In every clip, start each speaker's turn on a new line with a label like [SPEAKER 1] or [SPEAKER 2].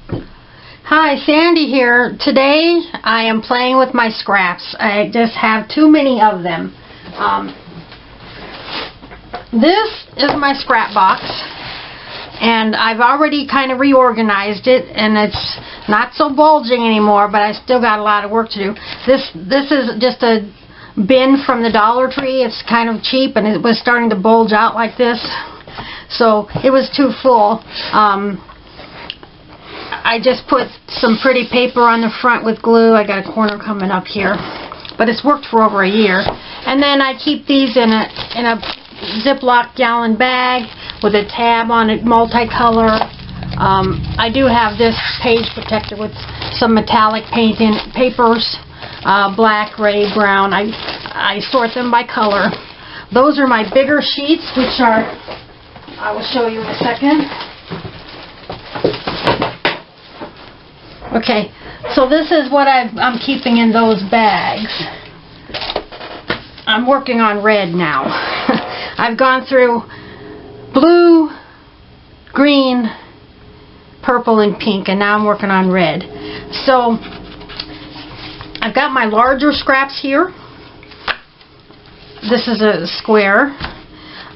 [SPEAKER 1] Hi, Sandy here. Today I am playing with my scraps. I just have too many of them. This is my scrap box, and I've already kind of reorganized it, and it's not so bulging anymore, but I still got a lot of work to do. This is just a bin from the Dollar Tree. It's kind of cheap, and it was starting to bulge out like this, so it was too full. I just put some pretty paper on the front with glue. I got a corner coming up here, but it's worked for over a year. And then I keep these in a Ziploc gallon bag with a tab on it, multicolor. I do have this page protector with some metallic paint in papers, black, gray, brown. I sort them by color. Those are my bigger sheets, which are, I will show you in a second. Okay, so this is what I'm keeping in those bags. I'm working on red now. I've gone through blue, green, purple, and pink, and now I'm working on red. So I've got my larger scraps here. This is a square.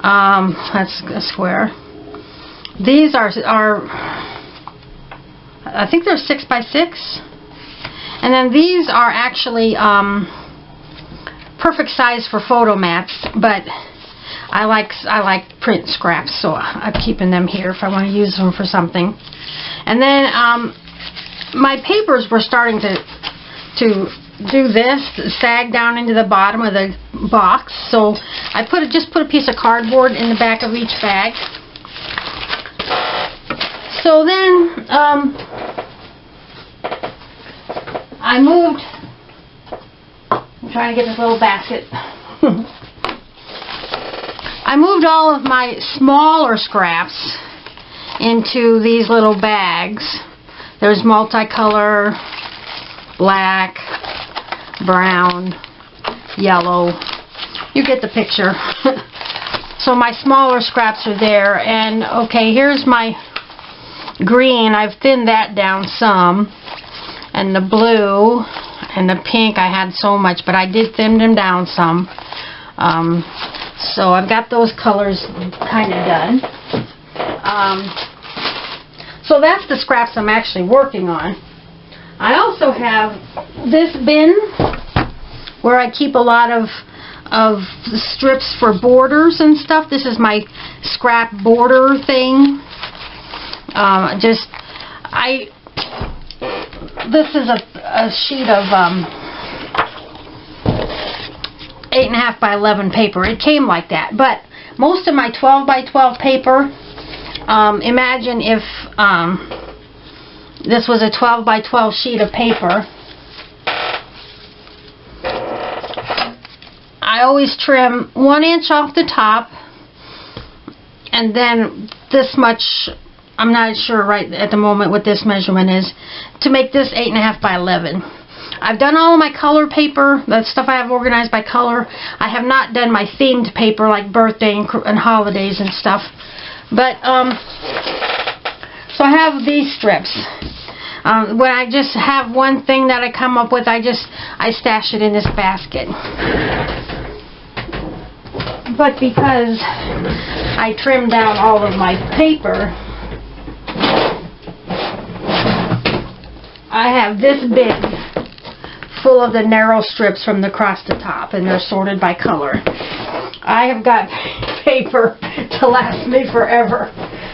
[SPEAKER 1] That's a square. These are I think they're 6 by 6, and then these are actually perfect size for photo mats, but I like print scraps, so I'm keeping them here if I want to use them for something. And then my papers were starting to do this, sag down into the bottom of the box, so I just put a piece of cardboard in the back of each bag. So then I moved, I'm trying to get this little basket. I moved all of my smaller scraps into these little bags. There's multicolor, black, brown, yellow. You get the picture. So my smaller scraps are there, and okay, here's my green. I've thinned that down some, and the blue and the pink I had so much, but I did thin them down some. So I've got those colors kind of done. So that's the scraps I'm actually working on. I also have this bin where I keep a lot of strips for borders and stuff. This is my scrap border thing. This is a sheet of 8.5 by 11 paper. It came like that, but most of my 12 by 12 paper, imagine if this was a 12 by 12 sheet of paper. I always trim 1 inch off the top, and then this much. I'm not sure right at the moment what this measurement is, to make this 8.5 by 11. I've done all of my color paper, the stuff I have organized by color. I have not done my themed paper like birthday and holidays and stuff. But, so I have these strips. When I just have one thing that I come up with, I stash it in this basket. But because I trimmed down all of my paper, I have this bin full of the narrow strips from across the top, and they're sorted by color. I have got paper to last me forever.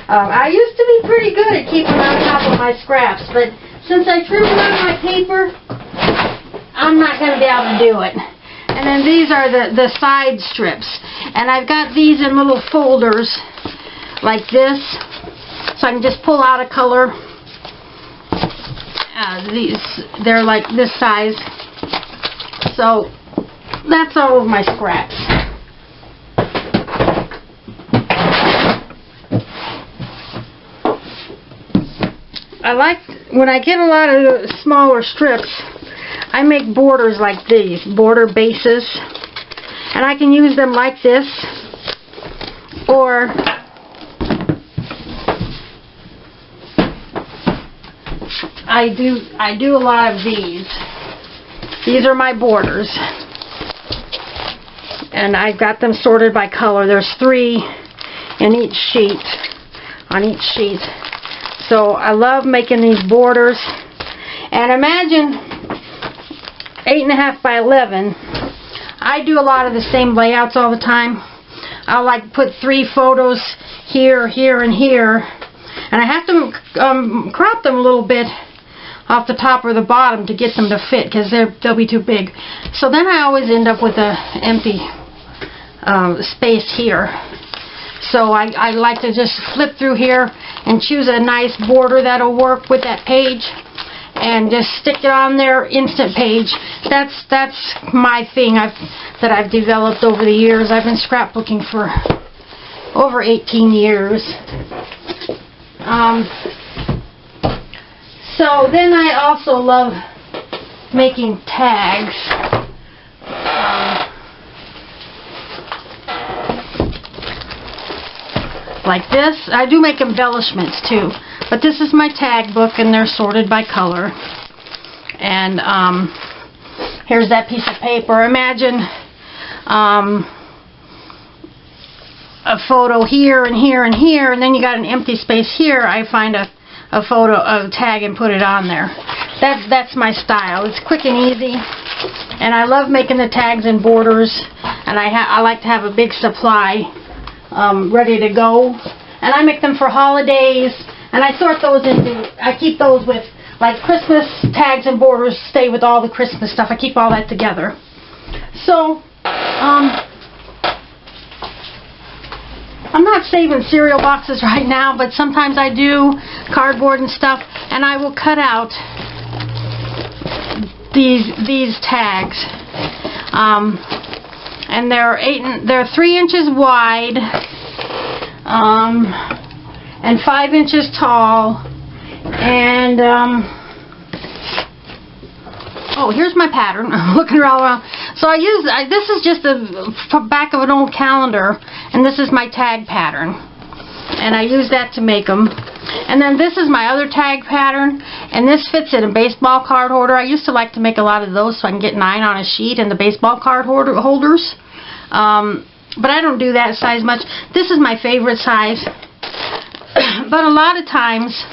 [SPEAKER 1] I used to be pretty good at keeping on top of my scraps, but since I trimmed down my paper, I'm not going to be able to do it. And then these are the side strips, and I've got these in little folders like this, so I can just pull out a color. They're like this size. So that's all of my scraps. I like, when I get a lot of smaller strips, I make borders like these, border bases, and I can use them like this, or I do a lot of these. These are my borders. And I've got them sorted by color. There's 3 in each sheet, on each sheet. So I love making these borders. And imagine 8.5 by 11. I do a lot of the same layouts all the time. I'll like put 3 photos here, here, and here. And I have to crop them a little bit off the top or the bottom to get them to fit, because they'll be too big. So then I always end up with an empty space here. So I like to just flip through here and choose a nice border that'll work with that page, and just stick it on there, instant page. That's my thing that I've developed over the years. I've been scrapbooking for over 18 years. So then I also love making tags. Like this. I do make embellishments too, but this is my tag book, and they're sorted by color. And here's that piece of paper. Imagine a photo here and here and here, and then you got an empty space here. I find a photo, a tag, and put it on there. That's my style. It's quick and easy, and I love making the tags and borders. And I like to have a big supply ready to go, and I make them for holidays, and I sort those into, I keep those with like Christmas tags and borders, stay with all the Christmas stuff. I keep all that together. So I'm not saving cereal boxes right now, but sometimes I do, cardboard and stuff, and I will cut out these tags. And they're 3 inches wide, and 5 inches tall, and oh, here's my pattern. I'm looking all around. So this is just the back of an old calendar, and this is my tag pattern, and I use that to make them. And then this is my other tag pattern, and this fits in a baseball card holder. I used to like to make a lot of those so I can get 9 on a sheet in the baseball card holders. But I don't do that size much. This is my favorite size. But a lot of times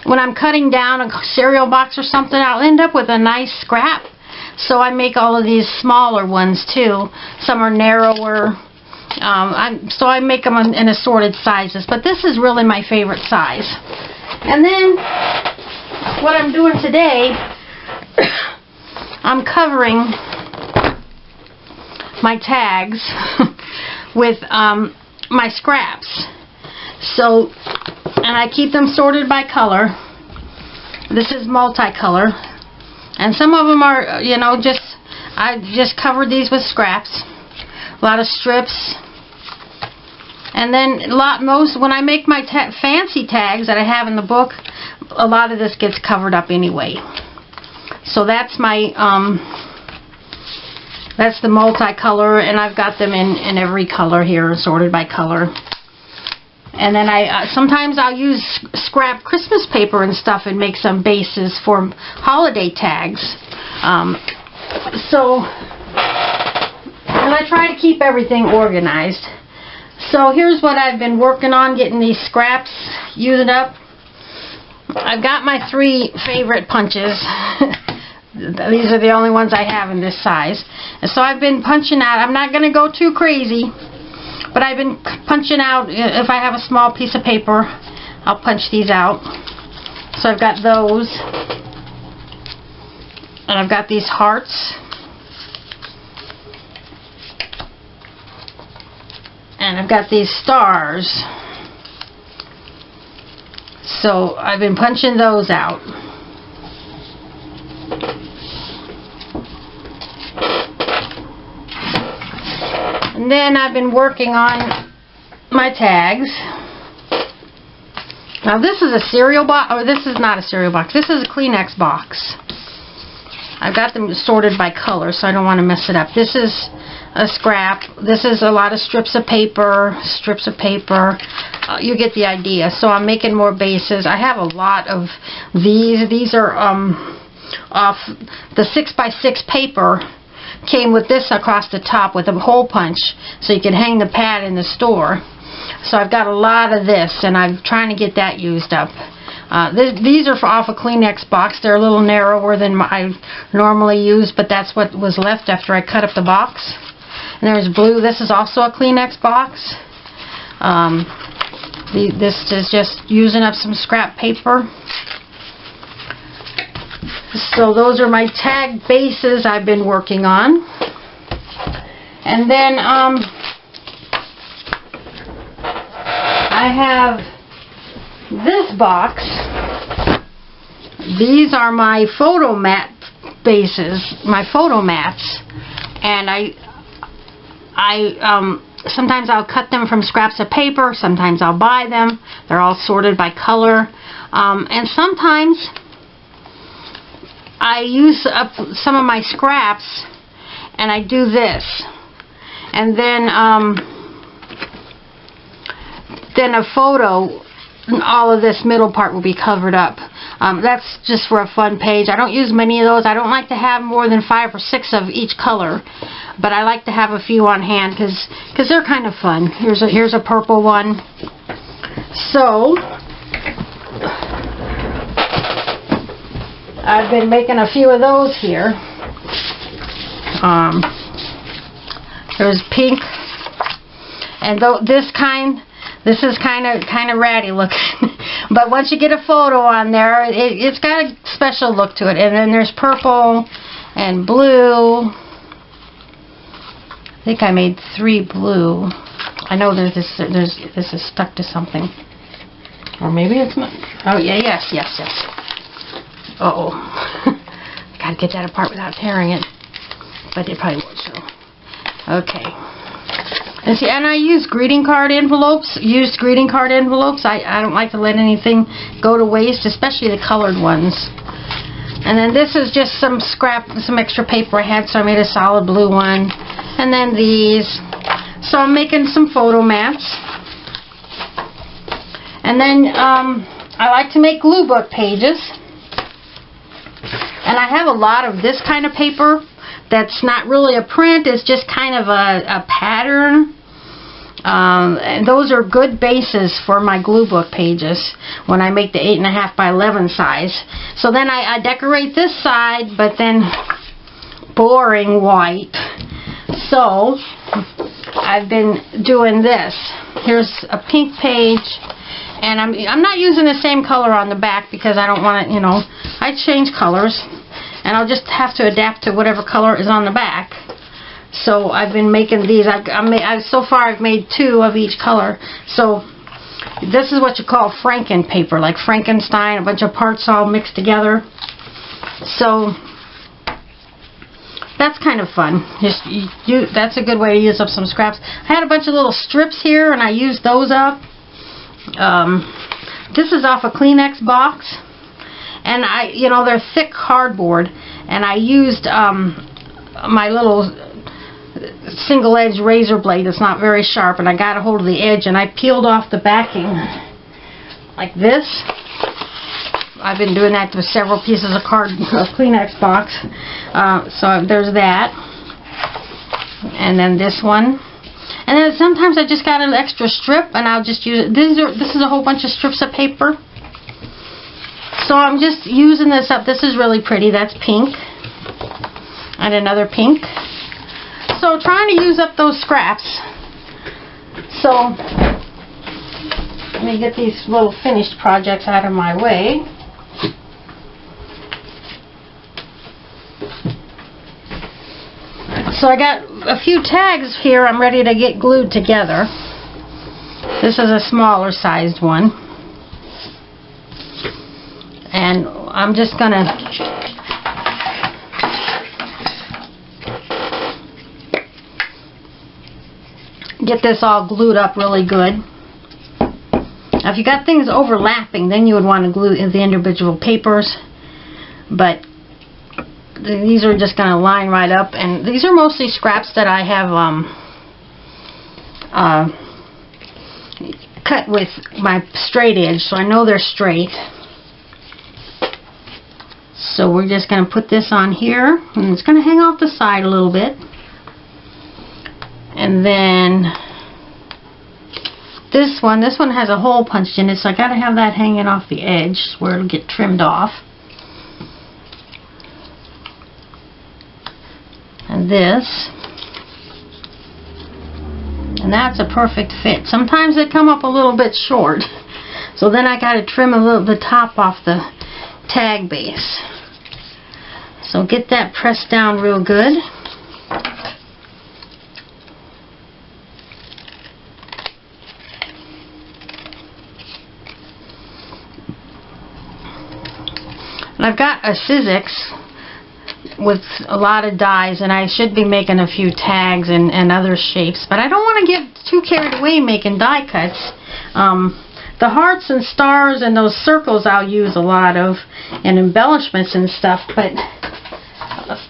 [SPEAKER 1] when I'm cutting down a cereal box or something, I'll end up with a nice scrap. So I make all of these smaller ones too. Some are narrower. So I make them in assorted sizes. But this is really my favorite size. And then what I'm doing today, I'm covering my tags with my scraps. So, and I keep them sorted by color. This is multicolor, and some of them are, you know, I just covered these with scraps. A lot of strips. And then when I make my fancy tags that I have in the book, a lot of this gets covered up anyway. So that's my that's the multicolor, and I've got them in every color here, sorted by color. And then sometimes I'll use scrap Christmas paper and stuff and make some bases for holiday tags. And I try to keep everything organized. So here's what I've been working on, getting these scraps used up. I've got my 3 favorite punches. These are the only ones I have in this size. And so I've been punching out. I'm not going to go too crazy, but I've been punching out. If I have a small piece of paper, I'll punch these out. So I've got those. And I've got these hearts. And I've got these stars. So I've been punching those out. And then I've been working on my tags. Now this is a cereal box, or this is not a cereal box. This is a Kleenex box. I've got them sorted by color, so I don't want to mess it up. This is a scrap. This is a lot of strips of paper. You get the idea. So I'm making more bases. I have a lot of these. These are off the 6x6 paper. Came with this across the top with a hole punch, so you can hang the pad in the store. So I've got a lot of this, and I'm trying to get that used up. These are off a Kleenex box. They're a little narrower than I normally use, but that's what was left after I cut up the box. And there's blue. This is also a Kleenex box. This is just using up some scrap paper. So those are my tag bases I've been working on. And then I have this box. These are my photo mat bases, my photo mats. And sometimes I'll cut them from scraps of paper, sometimes I'll buy them. They're all sorted by color. And sometimes I use up some of my scraps and I do this. And then a photo, all of this middle part will be covered up. That's just for a fun page. I don't use many of those. I don't like to have more than 5 or 6 of each color, but I like to have a few on hand because they're kind of fun. Here's a purple one. So I've been making a few of those here. There's pink, and this is kind of ratty looking. But once you get a photo on there, it's got a special look to it. And then there's purple and blue. I think I made 3 blue. I know this is stuck to something, or maybe it's not. Oh yeah, yes. Uh-oh. Gotta get that apart without tearing it. But it probably won't show. Okay. And see, and I use greeting card envelopes. Used greeting card envelopes. I don't like to let anything go to waste, especially the colored ones. And then this is just some extra paper I had, so I made a solid blue one. And then these. So I'm making some photo mats. And then I like to make glue book pages. And I have a lot of this kind of paper that's not really a print, it's just kind of a pattern. And those are good bases for my glue book pages when I make the 8.5 by 11 size. So then I decorate this side, but then boring white. So I've been doing this. Here's a pink page. And I'm not using the same color on the back because I don't want it, you know, I change colors. And I'll just have to adapt to whatever color is on the back. So I've been making these. So far I've made 2 of each color. So this is what you call Franken paper, like Frankenstein, a bunch of parts all mixed together. So that's kind of fun. That's a good way to use up some scraps. I had a bunch of little strips here and I used those up. This is off a Kleenex box. And they're thick cardboard, and I used my little single edge razor blade that's not very sharp, and I got a hold of the edge and I peeled off the backing like this. I've been doing that with several pieces of Kleenex box. So there's that. And then this one. And then sometimes I just got an extra strip and I'll just use it. This is a whole bunch of strips of paper. So I'm just using this up. This is really pretty. That's pink. And another pink. So trying to use up those scraps. So let me get these little finished projects out of my way. So I got a few tags here I'm ready to get glued together. This is a smaller sized one. And I'm just going to get this all glued up really good. Now if you got things overlapping, then you would want to glue the individual papers. But these are just going to line right up, and these are mostly scraps that I have cut with my straight edge, so I know they're straight. So we're just going to put this on here, and it's going to hang off the side a little bit. And then this one has a hole punched in it, so I got to have that hanging off the edge where it'll get trimmed off. And this. And that's a perfect fit. Sometimes they come up a little bit short, so then I got to trim the top off the tag base. So get that pressed down real good. And I've got a Sizzix with a lot of dies, and I should be making a few tags and other shapes, but I don't want to get too carried away making die cuts. The hearts and stars and those circles I'll use a lot of, and embellishments and stuff, but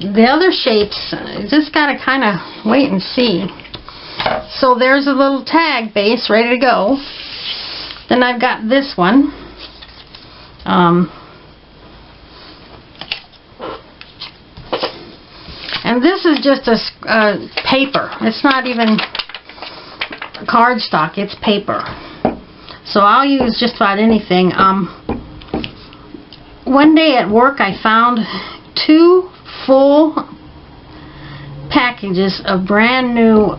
[SPEAKER 1] the other shapes, just gotta kind of wait and see. So there's a little tag base ready to go. Then I've got this one. And this is just a paper. It's not even cardstock, it's paper. So I'll use just about anything. One day at work I found 2 full packages of brand new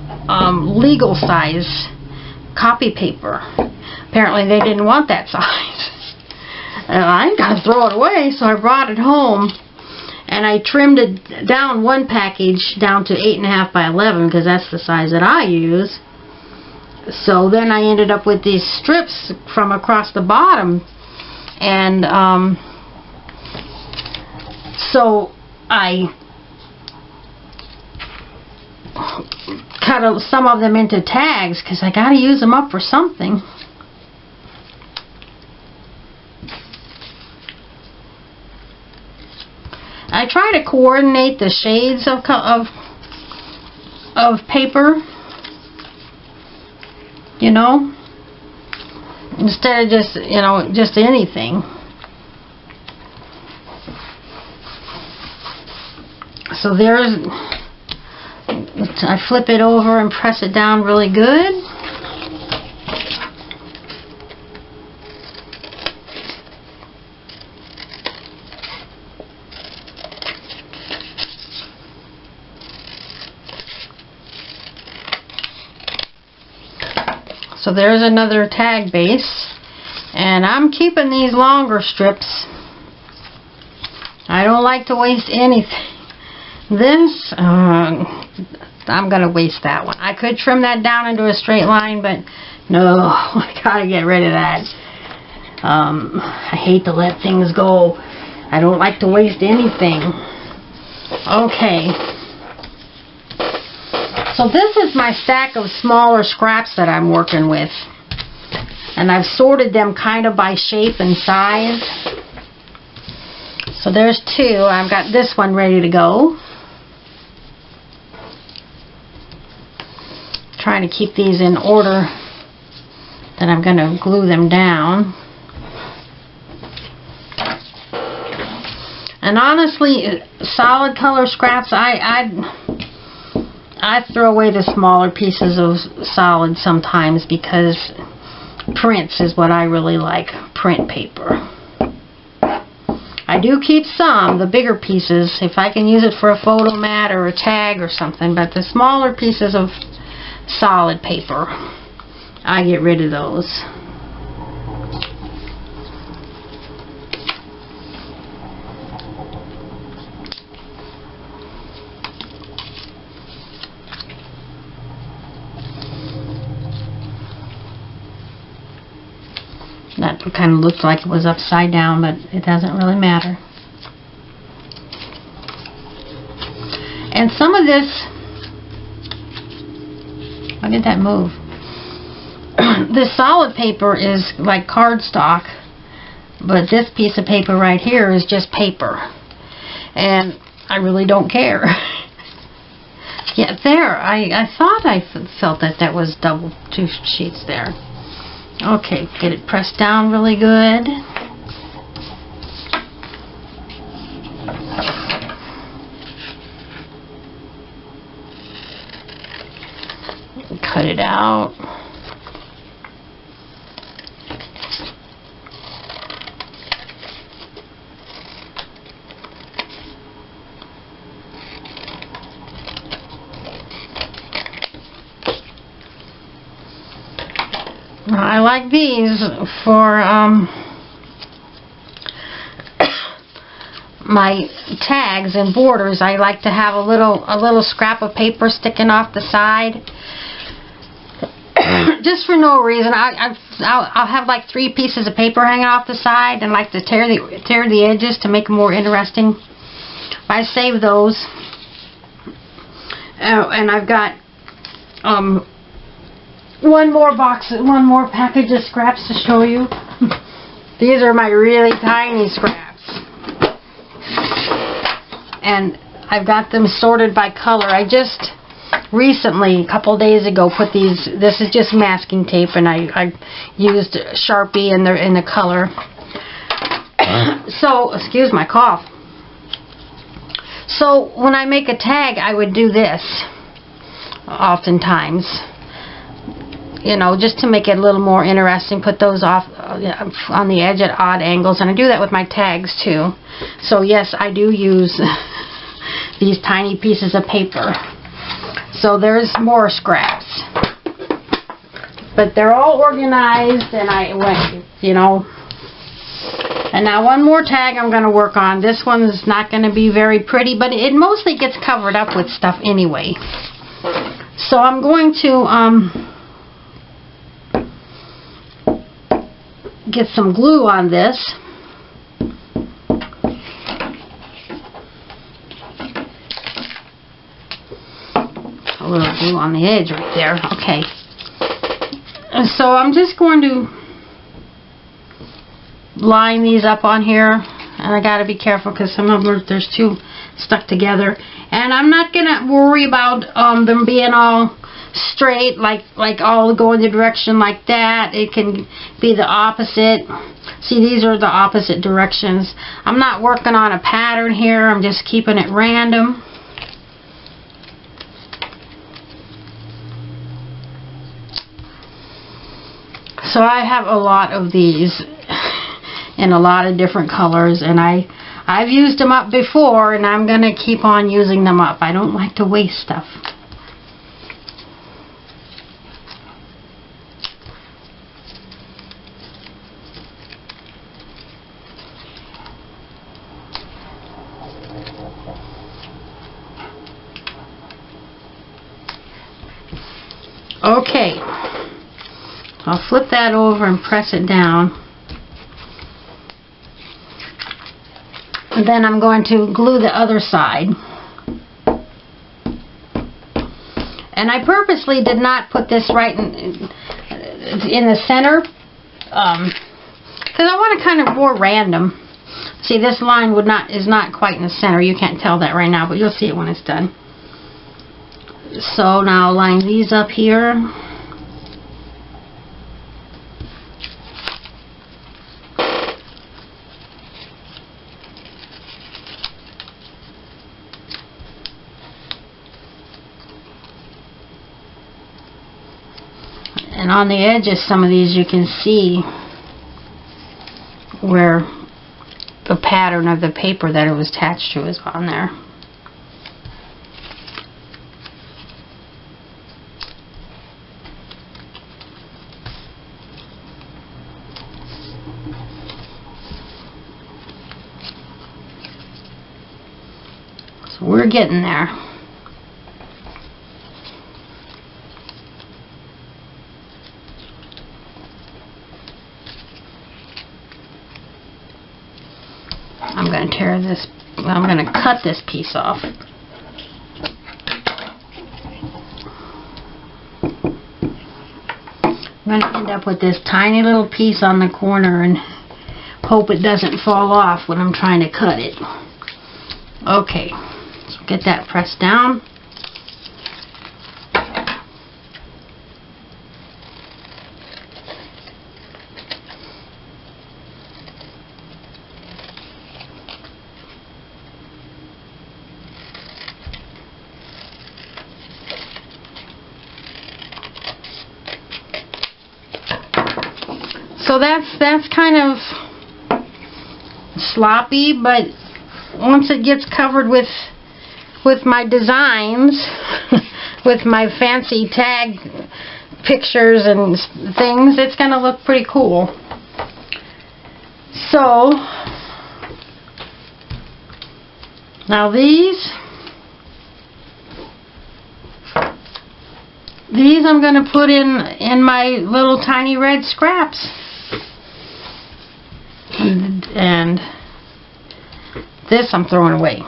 [SPEAKER 1] legal size copy paper. Apparently they didn't want that size. And I ain't gonna throw it away, so I brought it home. And I trimmed it down, one package down to 8.5 by 11 because that's the size that I use. So then I ended up with these strips from across the bottom, and so I cut some of them into tags because I got to use them up for something. I try to coordinate the shades of paper, you know, instead of just, you know, just anything. So there's, I flip it over and press it down really good. So there's another tag base, and I'm keeping these longer strips. I don't like to waste anything. This, I'm going to waste that one. I could trim that down into a straight line, but no, I got to get rid of that. I hate to let things go. I don't like to waste anything. Okay. So this is my stack of smaller scraps that I'm working with. And I've sorted them kind of by shape and size. So there's 2. I've got this one ready to go. Trying to keep these in order that I'm going to glue them down. And honestly, solid color scraps, I throw away the smaller pieces of solid sometimes because prints is what I really like, print paper. I do keep some, the bigger pieces, if I can use it for a photo mat or a tag or something, but the smaller pieces of solid paper, I get rid of those. That kind of looked like it was upside down, but it doesn't really matter. And some of this, why did that move? This solid paper is like cardstock, but this piece of paper right here is just paper. And I really don't care. Yeah, there. I thought I felt that was double 2 sheets there. Okay, get it pressed down really good. Cut it out. I like these for my tags and borders. I like to have a little scrap of paper sticking off the side, just for no reason. I'll have like 3 pieces of paper hanging off the side, and like to tear the edges to make them more interesting. I save those, and I've got one more package of scraps to show you. These are my really tiny scraps, and I've got them sorted by color. I just recently, a couple days ago, put these. This is just masking tape, and I used Sharpie in the color. So, excuse my cough. So when I make a tag, I would do this oftentimes. You know, just to make it a little more interesting, put those off on the edge at odd angles, and I do that with my tags too. So yes, I do use these tiny pieces of paper. So there's more scraps, but they're all organized, and I went, you know. And now one more tag I'm going to work on. This one's not going to be very pretty, but it mostly gets covered up with stuff anyway. So I'm going to get some glue on this. A little glue on the edge right there. Okay. And so I'm just going to line these up on here, and I got to be careful because some of them, there's 2 stuck together, and I'm not gonna worry about them being all straight, like all go in the direction like that. It can be the opposite. See, these are the opposite directions. I'm not working on a pattern here. I'm just keeping it random. So I have a lot of these in a lot of different colors, and I've used them up before, and I'm going to keep on using them up. I don't like to waste stuff. Okay, I'll flip that over and press it down. And then I'm going to glue the other side. And I purposely did not put this right in the center, because I want it kind of more random. See, this line is not quite in the center. You can't tell that right now, but you'll see it when it's done. So now line these up here. And on the edges, some of these you can see where the pattern of the paper that it was attached to is on there. So we're getting there. I'm going to tear this, I'm going to cut this piece off. I'm going to end up with this tiny little piece on the corner and hope it doesn't fall off when I'm trying to cut it. Okay. get that pressed down. So that's kind of sloppy, but once it gets covered with my designs, with my fancy tag pictures and things, it's going to look pretty cool. So now these I'm going to put in my little tiny red scraps. And this I'm throwing away.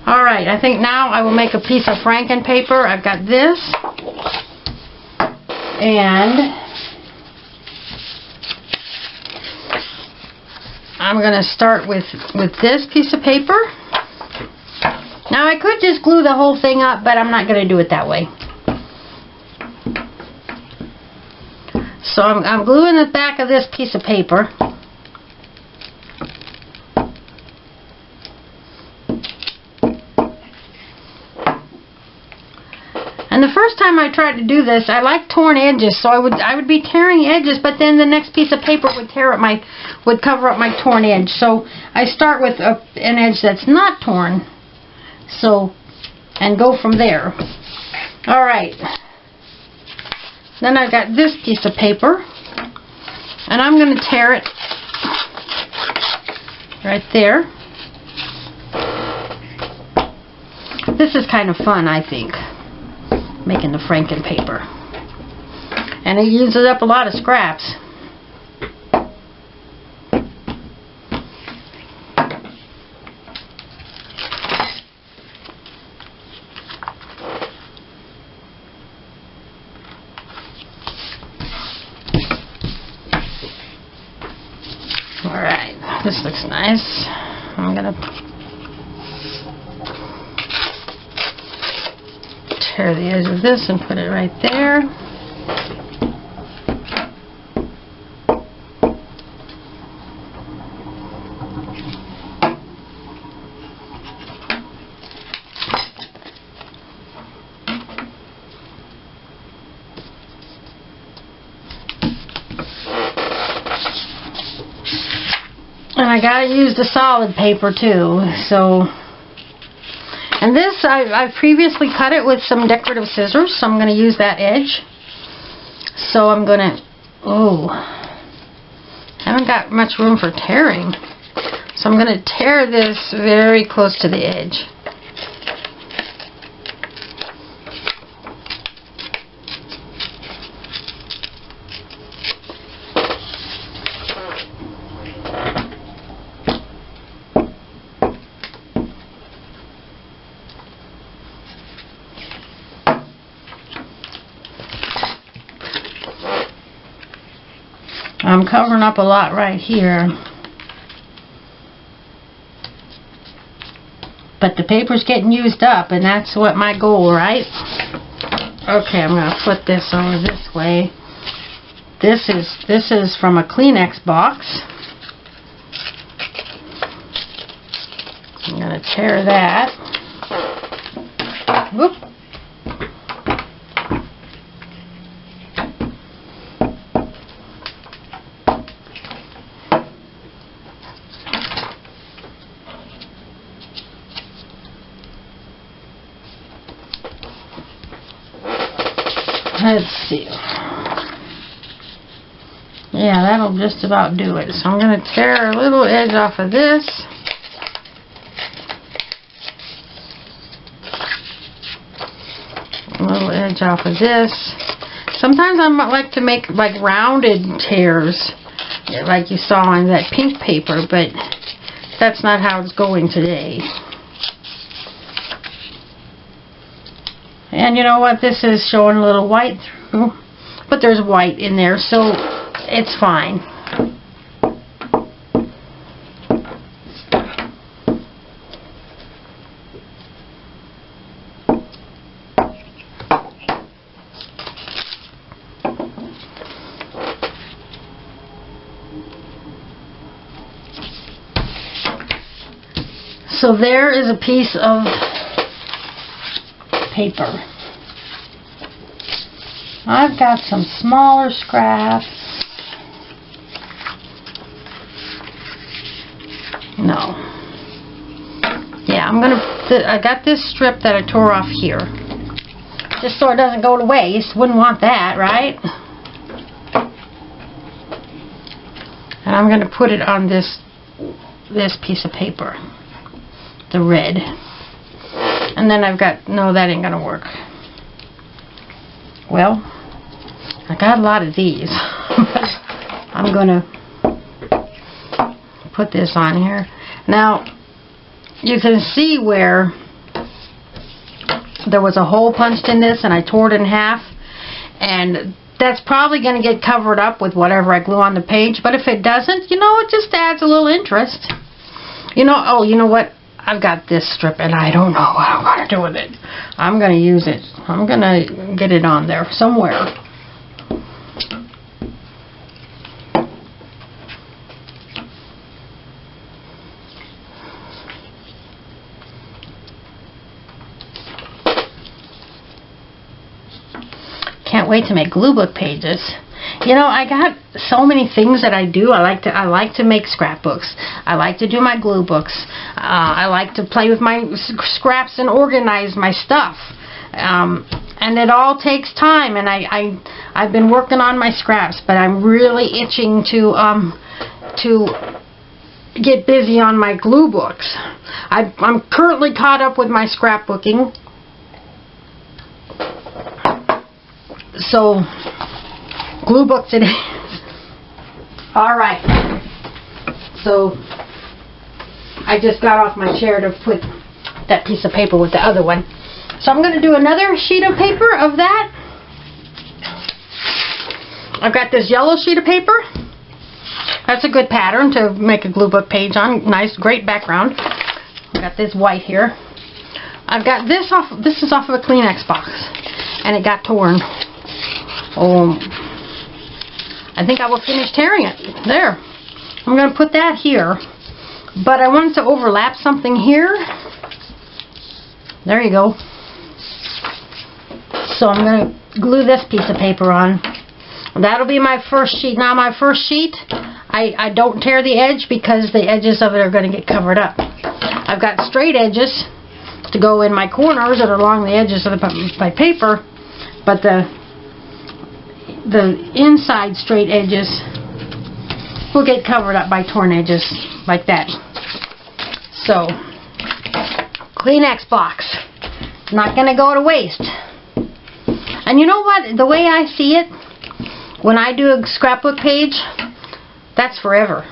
[SPEAKER 1] Alright, I think now I will make a piece of Franken paper. I've got this. And I'm going to start with this piece of paper. Now I could just glue the whole thing up, but I'm not going to do it that way. So I'm gluing the back of this piece of paper. And the first time I tried to do this, I like torn edges, so I would be tearing edges, but then the next piece of paper would cover up my torn edge. So I start with an edge that's not torn, and go from there. All right. Then I've got this piece of paper, and I'm going to tear it right there. This is kind of fun, I think, making the Franken paper. And it uses up a lot of scraps. Alright, this looks nice. I'm going to tear the edge of this and put it right there. And I gotta use the solid paper too, so. And this, I previously cut it with some decorative scissors, so I'm gonna use that edge. So I'm gonna, haven't got much room for tearing. So I'm gonna tear this very close to the edge. I'm covering up a lot right here, but the paper's getting used up, and that's what my goal, right? Okay, I'm going to flip this over this way. This is from a Kleenex box. I'm going to tear that. Whoop. Let's see. Yeah, that'll just about do it. So I'm going to tear a little edge off of this. A little edge off of this. Sometimes I might like to make like rounded tears, like you saw on that pink paper, but that's not how it's going today. And you know what, this is showing a little white through, but there's white in there, so it's fine. So there is a piece of paper. I've got some smaller scraps. No. Yeah, I got this strip that I tore off here. Just so it doesn't go to waste. Wouldn't want that, right? And I'm going to put it on this piece of paper. The red. And then I've got, no, that ain't going to work. Well, I got a lot of these. I'm going to put this on here. Now, you can see where there was a hole punched in this and I tore it in half. And that's probably going to get covered up with whatever I glue on the page. But if it doesn't, you know, it just adds a little interest. You know, oh, you know what? I've got this strip and I don't know what I'm going to do with it. I'm going to use it. I'm going to get it on there somewhere. Can't wait to make glue book pages. You know, I got so many things that I do. I like to make scrapbooks. I like to do my glue books. I like to play with my scraps and organize my stuff. And it all takes time. And I've been working on my scraps, but I'm really itching to get busy on my glue books. I'm currently caught up with my scrapbooking. So, glue books it is. Alright. So, I just got off my chair to put that piece of paper with the other one. So I'm going to do another sheet of paper of that. I've got this yellow sheet of paper. That's a good pattern to make a glue book page on. Nice, great background. I've got this white here. I've got this off. This is off of a Kleenex box. And it got torn. I think I will finish tearing it. There. I'm going to put that here. But I wanted to overlap something here. There you go. So I'm going to glue this piece of paper on. That'll be my first sheet. Now my first sheet, I don't tear the edge because the edges of it are going to get covered up. I've got straight edges to go in my corners that are along the edges of my paper. But the inside straight edges will get covered up by torn edges like that. So, Kleenex box. Not going to go to waste. And you know what? The way I see it, when I do a scrapbook page, that's forever.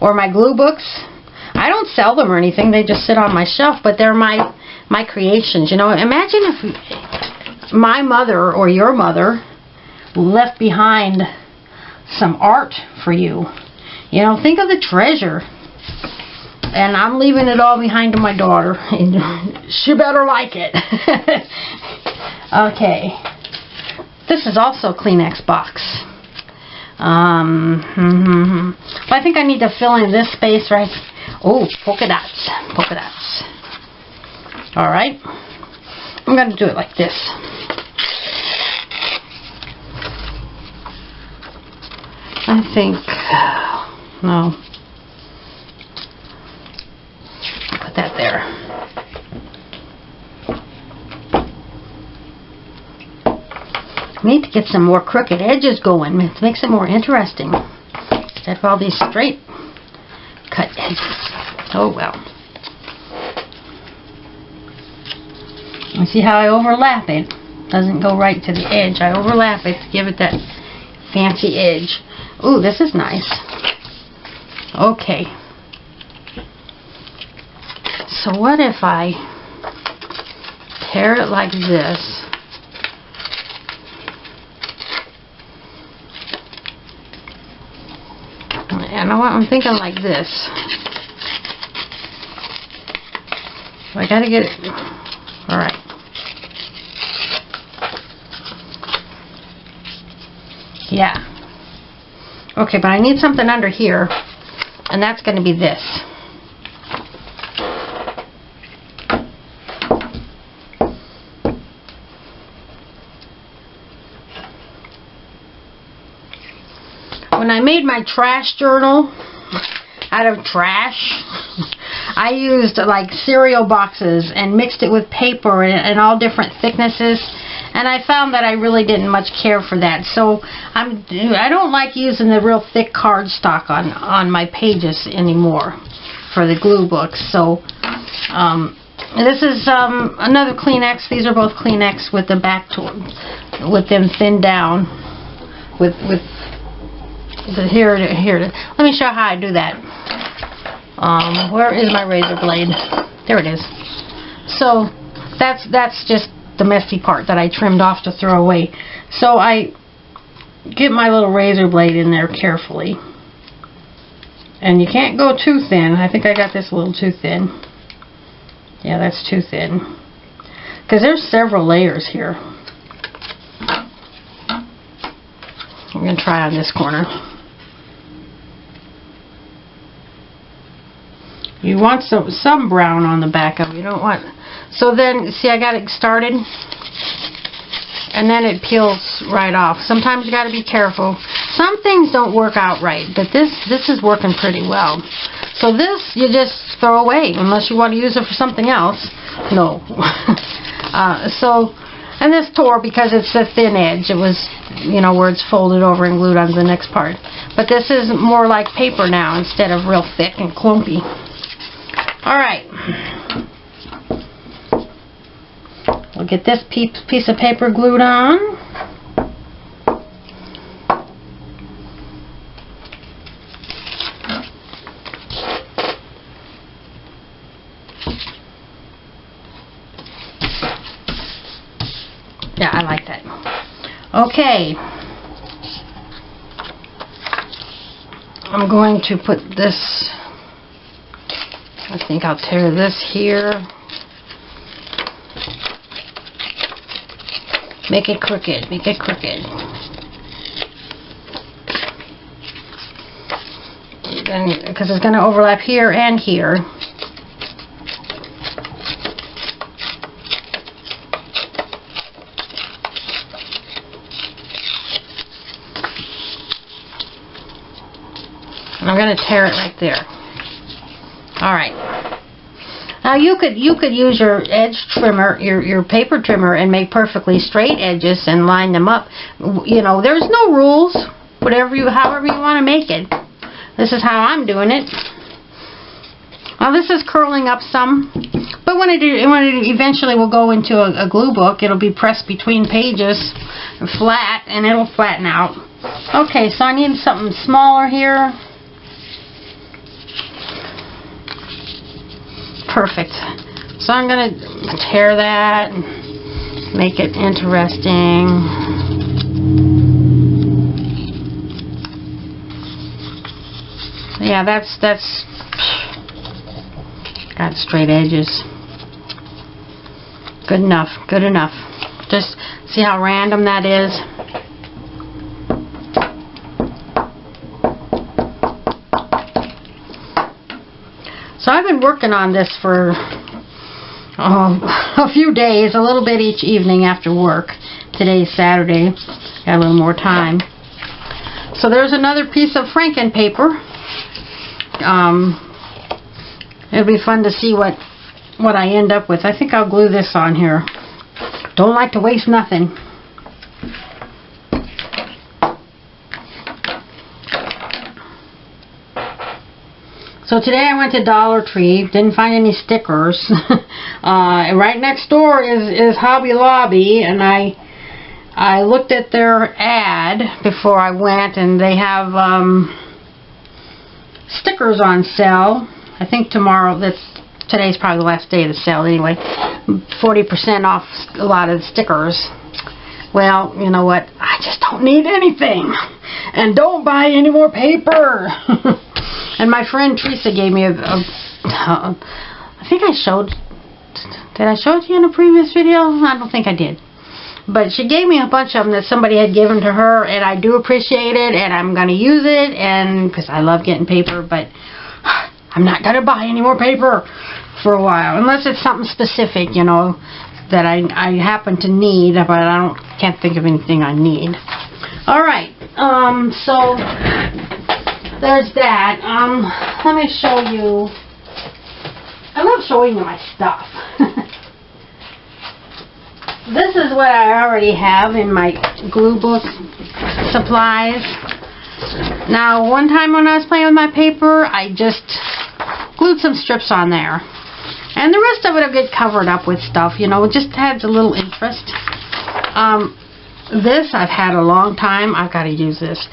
[SPEAKER 1] Or my glue books. I don't sell them or anything. They just sit on my shelf. But they're my creations. You know, imagine if my mother or your mother left behind some art for you. You know, think of the treasure. And I'm leaving it all behind to my daughter. And she better like it. Okay. This is also a Kleenex box. But I think I need to fill in this space right. Oh, polka dots. Polka dots. Alright. I'm going to do it like this. I think, no. Put that there. We need to get some more crooked edges going. It makes it more interesting. Instead of all these straight cut edges. Oh well. You see how I overlap it? Doesn't go right to the edge. I overlap it to give it that fancy edge. Ooh, this is nice. Okay. So what if I tear it like this? And I'm thinking like this. I gotta get it. Alright. Yeah. Okay, but I need something under here, and that's going to be this. when I made my trash journal out of trash, I used like cereal boxes and mixed it with paper and all different thicknesses, and I found that I really didn't much care for that. So I don't like using the real thick cardstock on my pages anymore for the glue books. So this is another Kleenex. These are both Kleenex with the back with them thinned down with the here. Let me show you how I do that. Where is my razor blade? There it is. So that's just the messy part that I trimmed off to throw away. So I get my little razor blade in there carefully, and you can't go too thin. I think I got this a little too thin. Yeah, that's too thin, because there's several layers here. I'm going to try on this corner. You want some brown on the back of it. You don't want... So then, see, I got it started, and then it peels right off. Sometimes you got to be careful. Some things don't work out right, but this is working pretty well. So this you just throw away unless you want to use it for something else. No. And this tore because it's the thin edge. It was, you know, where it's folded over and glued onto the next part. But this is more like paper now instead of real thick and clumpy. Alright. We'll get this piece of paper glued on. Yeah, I like that. Okay. I'm going to put this, I think I'll tear this here. Make it crooked, make it crooked. Because it's going to overlap here and here. And I'm going to tear it right there. Alright. Now you could use your edge trimmer, your paper trimmer, and make perfectly straight edges and line them up. You know, there's no rules. However you want to make it. This is how I'm doing it. Now this is curling up some, but when it eventually will go into a glue book, it'll be pressed between pages, flat, and it'll flatten out. Okay, so I need something smaller here. Perfect. So I'm going to tear that and make it interesting. Yeah, that's got straight edges. Good enough, good enough. Just see how random that is. So I've been working on this for a few days, a little bit each evening after work. Today's Saturday. Got a little more time. So there's another piece of Franken paper. It'll be fun to see what I end up with. I think I'll glue this on here. Don't like to waste nothing. So today I went to Dollar Tree, didn't find any stickers. Right next door is Hobby Lobby, and I looked at their ad before I went, and they have stickers on sale. I think today's probably the last day of the sale anyway. 40% off a lot of the stickers. Well, you know what? I just don't need anything. And don't buy any more paper. And my friend Teresa gave me I think I showed, did I show it to you in a previous video? I don't think I did. But she gave me a bunch of them that somebody had given to her, and I do appreciate it, and I'm going to use it, and because I love getting paper, but I'm not going to buy any more paper for a while, unless it's something specific, you know, that I happen to need, but can't think of anything I need. Alright. So there's that. Let me show you. I love showing you my stuff. This is what I already have in my glue book supplies. Now, one time when I was playing with my paper, I just glued some strips on there. And the rest of it will get covered up with stuff, you know, it just adds a little interest. This I've had a long time. I've got to use this.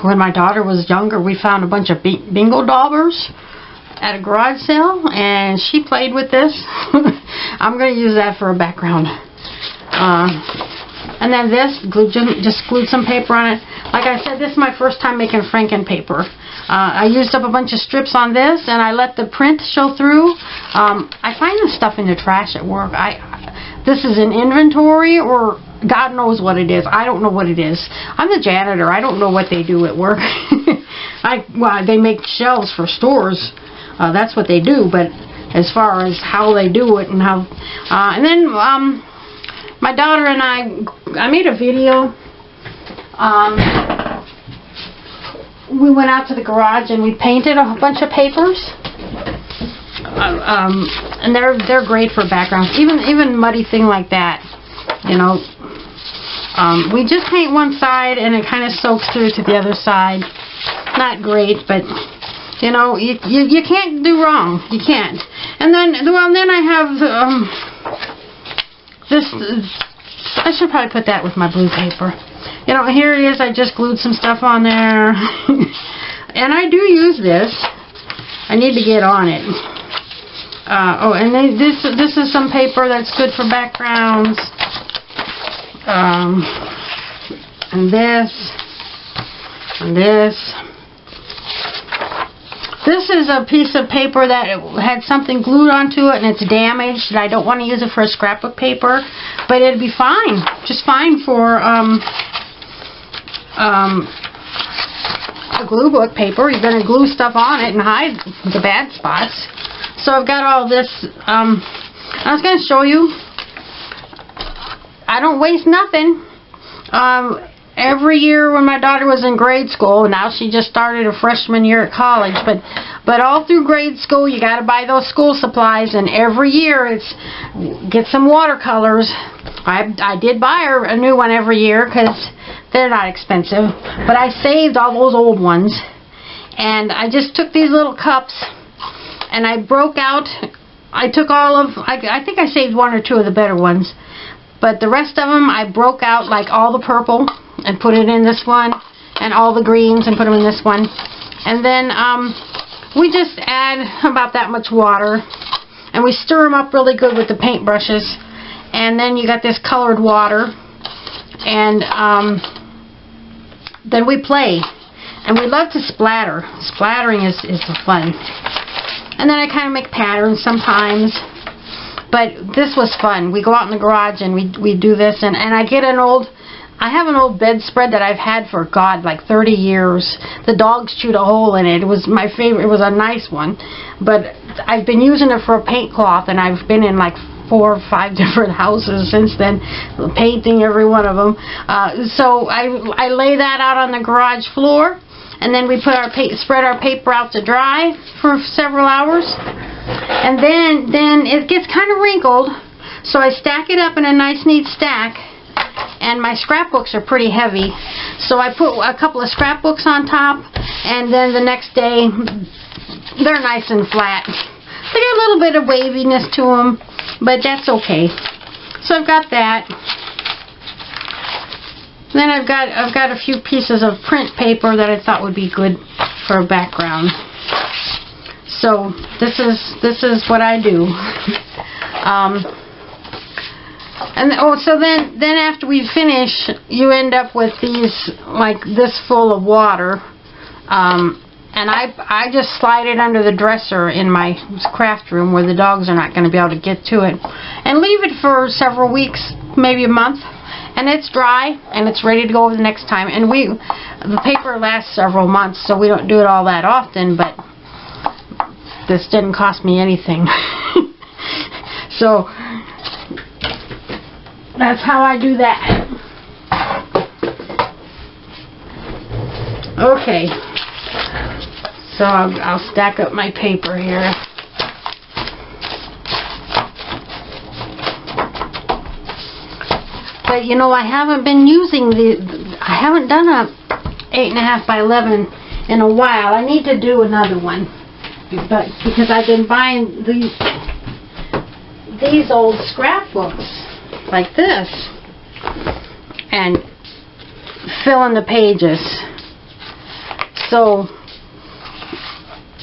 [SPEAKER 1] When my daughter was younger, we found a bunch of bingo daubers at a garage sale, and she played with this. I'm going to use that for a background. And then this, just glued some paper on it. Like I said, this is my first time making Franken paper. I used up a bunch of strips on this, and I let the print show through. I find this stuff in the trash at work. This is an inventory, or God knows what it is. I don't know what it is. I'm the janitor. I don't know what they do at work. Well, they make shelves for stores. That's what they do. But as far as how they do it and how, and then my daughter and I made a video. We went out to the garage and we painted a bunch of papers. And they're great for backgrounds, even muddy thing like that, you know. We just paint one side and it kind of soaks through to the other side. Not great, but you know, you can't do wrong. You can't. And then, well, then I have this. I should probably put that with my blue paper. You know, here it is. I just glued some stuff on there, and I do use this. I need to get on it. Oh, and then this is some paper that's good for backgrounds. And this, and this. This is a piece of paper that had something glued onto it and it's damaged, and I don't want to use it for a scrapbook paper, but it'd be fine, just fine for a glue book paper. You're going to glue stuff on it and hide the bad spots. So I've got all this. I was going to show you. I don't waste nothing. Every year when my daughter was in grade school, now she just started her freshman year at college, but all through grade school you got to buy those school supplies, and every year it's get some watercolors. I did buy her a new one every year because they're not expensive, but I saved all those old ones, and I just took these little cups and I broke out. I took all of, I think I saved one or two of the better ones, but the rest of them I broke out, like all the purple, and put it in this one, and all the greens and put them in this one. And then we just add about that much water, and we stir them up really good with the paint brushes, and then you got this colored water, and then we play, and we love to splatter. Splattering is fun. And then I kind of make patterns sometimes. But this was fun. We go out in the garage and we do this, and I get I have an old bedspread that I've had for, God, like 30 years. The dogs chewed a hole in it. It was my favorite. It was a nice one. But I've been using it for a paint cloth, and I've been in like 4 or 5 different houses since then, painting every one of them. So I lay that out on the garage floor, and then we put spread our paper out to dry for several hours. And then it gets kind of wrinkled, so I stack it up in a nice neat stack, and my scrapbooks are pretty heavy, so I put a couple of scrapbooks on top, and then the next day they're nice and flat. They got a little bit of waviness to them, but that's okay. So I've got that. Then I've got a few pieces of print paper that I thought would be good for a background. So this is what I do. So then after we finish, you end up with these, like this full of water, and I just slide it under the dresser in my craft room where the dogs are not going to be able to get to it, and leave it for several weeks, maybe a month, and it's dry and it's ready to go over the next time. And the paper lasts several months, so we don't do it all that often, but this didn't cost me anything. So that's how I do that. Okay. So I'll stack up my paper here. But you know, I haven't been using I haven't done a 8.5 by 11 in a while. I need to do another one. But because I've been buying these old scrapbooks like this and filling the pages. So,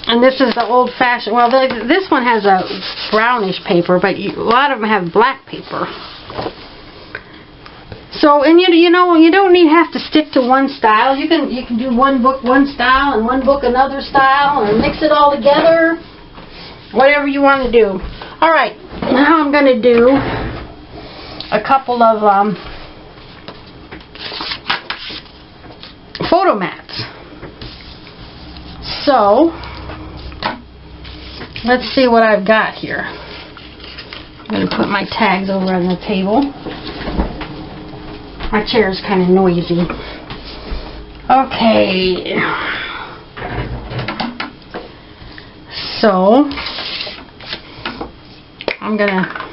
[SPEAKER 1] and this is the old-fashioned, well, this one has a brownish paper, but a lot of them have black paper. So, and you know, you don't have to stick to one style. You can do one book one style and one book another style, or mix it all together. Whatever you want to do. All right, now I'm going to do a couple of photo mats. So, let's see what I've got here. I'm going to put my tags over on the table. My chair is kind of noisy. Okay. So, I'm going to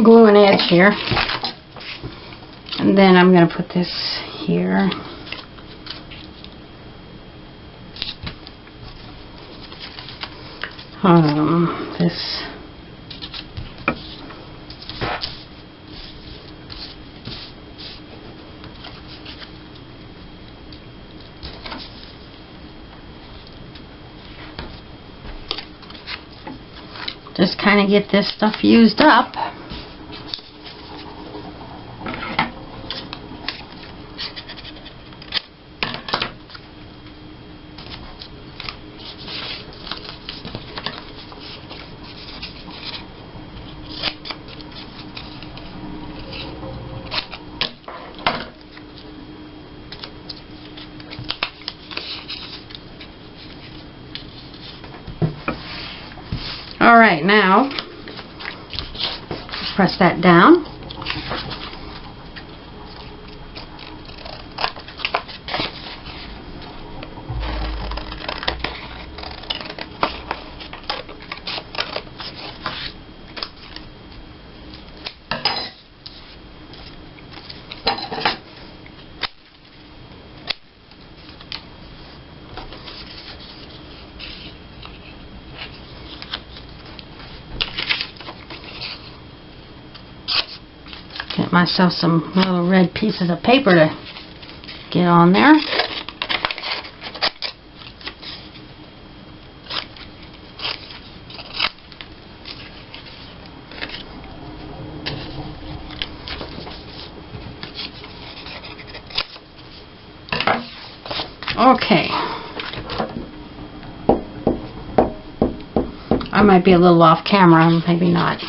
[SPEAKER 1] glue an edge here. And then I'm going to put this here. This. Just kind of get this stuff used up. Alright, now press that down. Get myself some little red pieces of paper to get on there. Okay. I might be a little off camera, maybe not.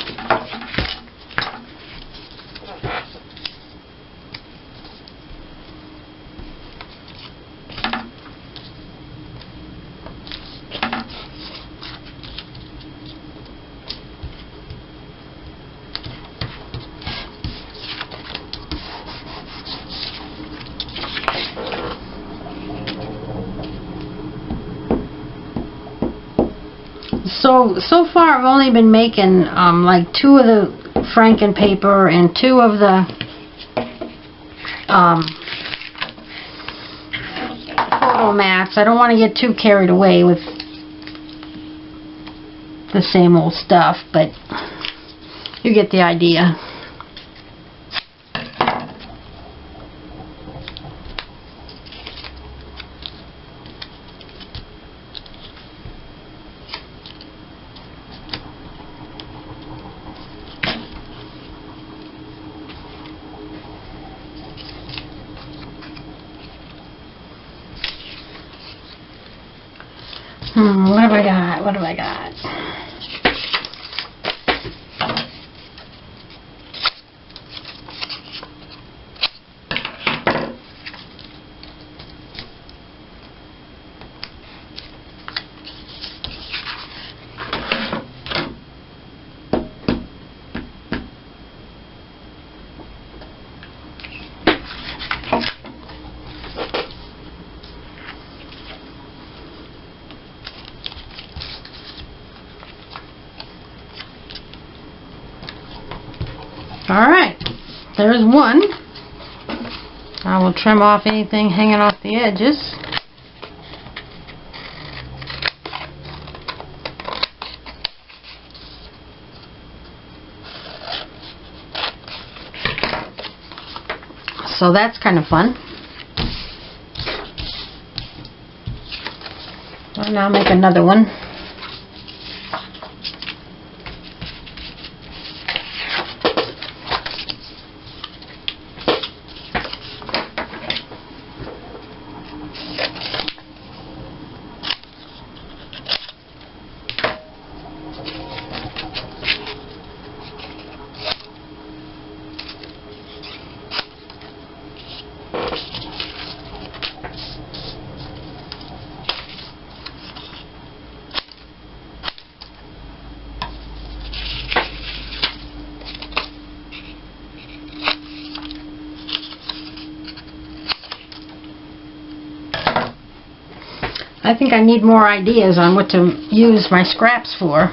[SPEAKER 1] So far I've only been making like 2 of the Franken paper and 2 of the photo mats. I don't want to get too carried away with the same old stuff, but you get the idea. What have I got? What have I got? there's one. I will trim off anything hanging off the edges. So that's kind of fun. And I'll make another one. I think I need more ideas on what to use my scraps for.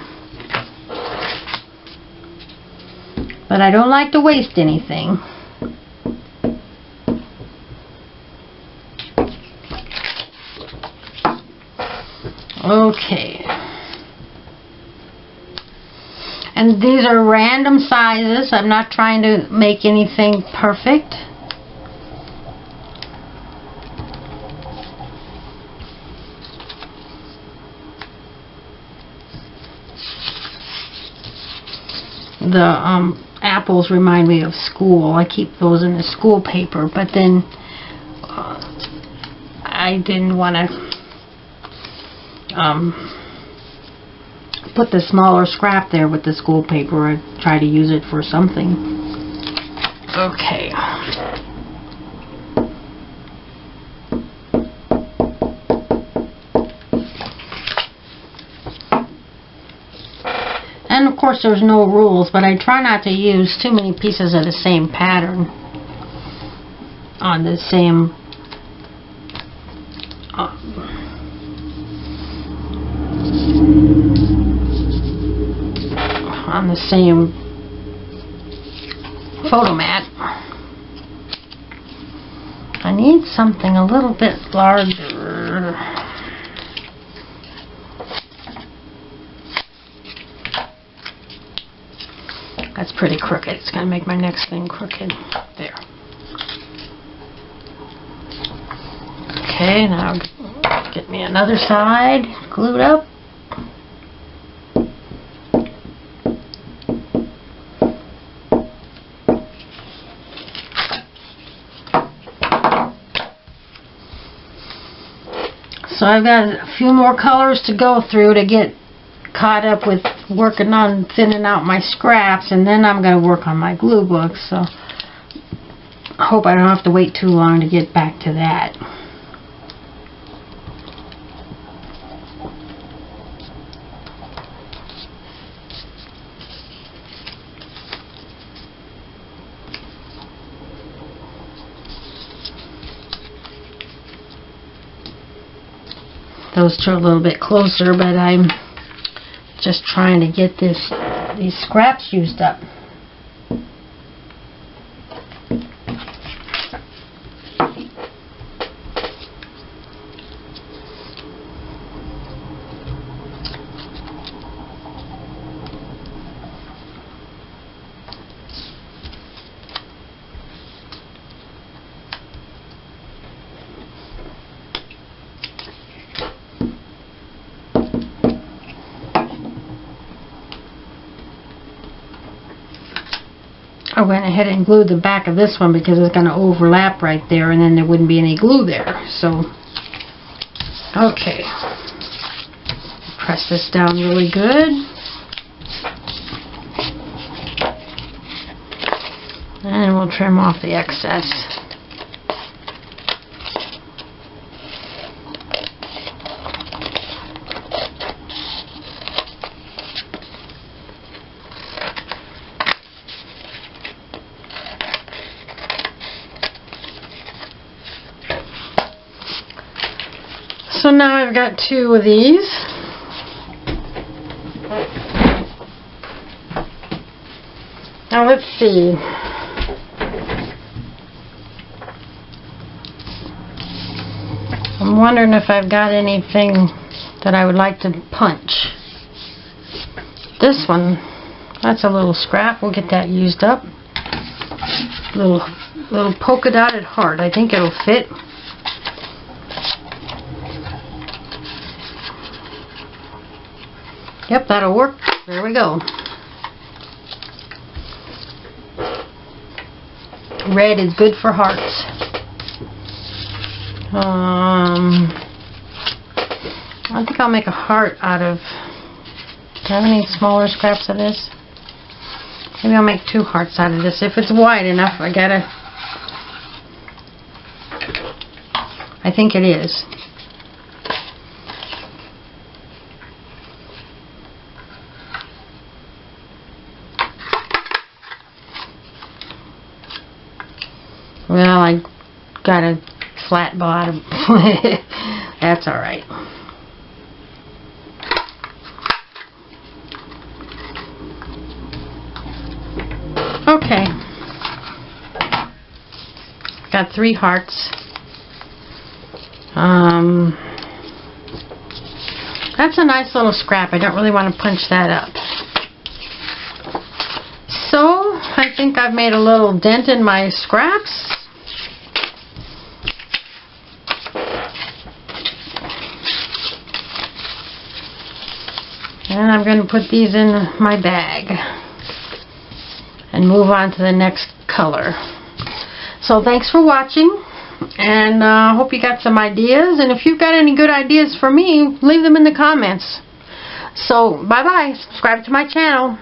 [SPEAKER 1] But I don't like to waste anything. Okay. And these are random sizes. I'm not trying to make anything perfect. The apples remind me of school. I keep those in the school paper, but then I didn't want to put the smaller scrap there with the school paper. I try to use it for something. Okay. And of course there's no rules, but I try not to use too many pieces of the same pattern on the same photo mat. I need something a little bit larger. That's pretty crooked. It's going to make my next thing crooked. There. Okay, now get me another side glued up. So I've got a few more colors to go through to get caught up with working on thinning out my scraps, and then I'm going to work on my glue book, so I hope I don't have to wait too long to get back to that. Those two are a little bit closer, but I'm just trying to get these scraps used up. I went ahead and glued the back of this one because it's going to overlap right there, and then there wouldn't be any glue there. So, okay. Press this down really good. And we'll trim off the excess. So now I've got two of these. Now let's see. I'm wondering if I've got anything that I would like to punch. This one, that's a little scrap. We'll get that used up. Little polka dotted heart. I think it'll fit. Yep, that'll work. There we go. Red is good for hearts. I think I'll make a heart out of... Do I have any smaller scraps of this? Maybe I'll make 2 hearts out of this. If it's wide enough, I think it is. Well, I got a flat bottom. That's alright. Okay. Got 3 hearts. That's a nice little scrap. I don't really want to punch that up. So, I think I've made a little dent in my scraps. And I'm going to put these in my bag and move on to the next color. So thanks for watching, and hope you got some ideas, and if you've got any good ideas for me, leave them in the comments. So bye bye, subscribe to my channel.